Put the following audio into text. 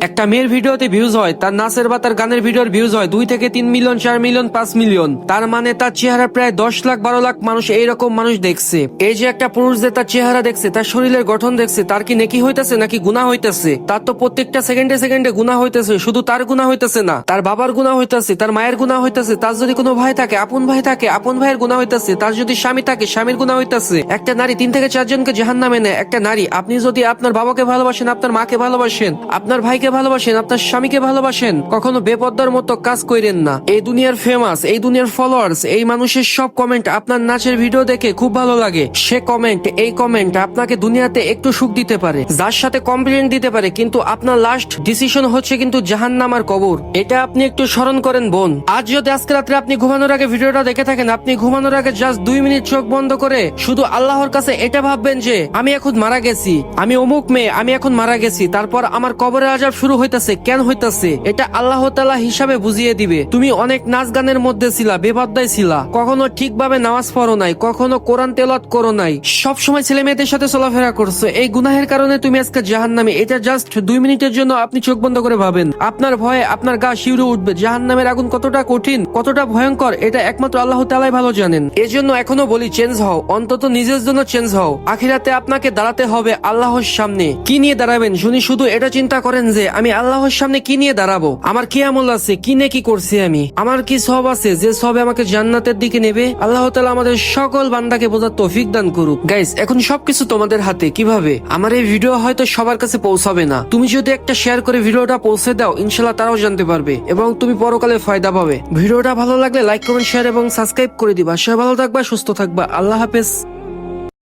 একটা মেয়ের ভিডিওতে ভিউজ হয়, তার নাচের বা তার গানের ভিডিওর ভিউজ হয় 2 থেকে 3 মিলিয়ন, 4 মিলিয়ন, 5 মিলিয়ন। তার মানে তার চেহারা প্রায় 10 লাখ 12 লাখ মানুষ এইরকম মানুষ দেখছে। এই যে একটা পুরুষ যে তার চেহারা দেখছে, তার শরীরের গঠন দেখছে, তার কি নেকি হইতেছে নাকি গুনাহ হইতেছে? তার তো প্রত্যেকটা সেকেন্ডে সেকেন্ডে গুনাহ হইতেছে। শুধু তার গুনাহ হইতেছে না, তার বাবার গুনাহ হইতেছে, তার মায়ের গুনাহ হইতেছে, তার যদি কোনো ভাই থাকে, আপন ভাই থাকে, আপন ভাইয়ের গুনাহ হইতেছে, তার যদি স্বামী থাকে, স্বামীর গুনাহ হইতেছে। একটা নারী 3 থেকে 4 জনকে জাহান্নামে নেয়। একটা নারী, আপনি যদি আপনার বাবাকে ভালোবাসেন, আপনার মাকে ভালোবাসেন, আপনার ভাইকে ভালোবাসেন, আপনার স্বামীকে ভালোবাসেন, কখনো বেপর্দার মতো কাজ কইরেন না। এই দুনিয়ার ফেমাস, এই দুনিয়ার ফলোয়ার্স, এই মানুষের সব কমেন্ট আপনার নাচের ভিডিও দেখে খুব ভালো লাগে। সে কমেন্ট, এই কমেন্ট আপনাকে দুনিয়াতে একটু সুখ দিতে পারে, যার সাথে কমপ্লেন্ট দিতে পারে, কিন্তু আপনার লাস্ট ডিসিশন হচ্ছে কিন্তু জাহান্নাম আর কবর। এটা আপনি একটু স্মরণ করেন বোন। আজ যদি আজকে রাত্রে আপনি ঘুমানোর আগে ভিডিওটা দেখে থাকেন, আপনি ঘুমানোর আগে জাস্ট 2 মিনিট চোখ বন্ধ করে শুধু আল্লাহর কাছে এটা ভাববেন যে আমি এখন মারা গেছি, আমি অমুক মেয়ে, আমি এখন মারা গেছি, তারপর আমার কবরের আযাব শুরু হইতাছে। কেন হইতাছে এটা আল্লাহ তাআলা হিসাবে বুঝিয়ে দিবে। তুমি অনেক নাচ গানের মধ্যে ছিলা, বেপরদায় ছিলা, কখনো ঠিকভাবে নামাজ পড়ো নাই, কখনো কোরআন তেলাওয়াত করো নাই, সব সময় ছেলে মেয়েদের সাথে চলাফেরা করছো। এই গুনাহের কারণে তুমি আজকে জাহান্নামে। এটা জাস্ট 2 মিনিটের জন্য আপনি চোখ বন্ধ করে ভাবেন, আপনার ভয়ে আপনার গা শিউরে উঠবে। জাহান্নামের আগুন কতটা কঠিন, কতটা ভয়ঙ্কর, এটা একমাত্র আল্লাহ তাআলাই ভালো জানেন। এজন্য এখনো বলি, চেঞ্জ হও, অন্তত নিজের জন্য চেঞ্জ হও। আখিরাতে আপনাকে দাঁড়াতে হবে আল্লাহর সামনে। কি নিয়ে দাঁড়াবেন শুনি? শুধু এটা চিন্তা করেন যে আমি আল্লাহর সামনে কি নিয়ে দাঁড়াবো, আমার কি আমল আছে, কি নেকি করছি আমি, আমার কি সওয়াব আছে যে সওয়াবে আমাকে জান্নাতের দিকে নেবে। আল্লাহ তাআলা আমাদের সকল বান্দাকে বোঝার তৌফিক দান করুক। গাইস, এখন সবকিছু তোমাদের হাতে। কিভাবে? আমার এই ভিডিও হয়তো সবার কাছে পৌঁছাবে না, তুমি যদি একটা শেয়ার করে ভিডিওটা পৌঁছে দাও, ইনশাআল্লাহ তারাও জানতে পারবে এবং তুমি পরকালে ফায়দা পাবে। ভিডিওটা ভালো লাগলে লাইক, কমেন্ট, শেয়ার এবং সাবস্ক্রাইব করে দিবা। সবাই ভালো থাকবা, সুস্থ থাকবা। আল্লাহ হাফেজ।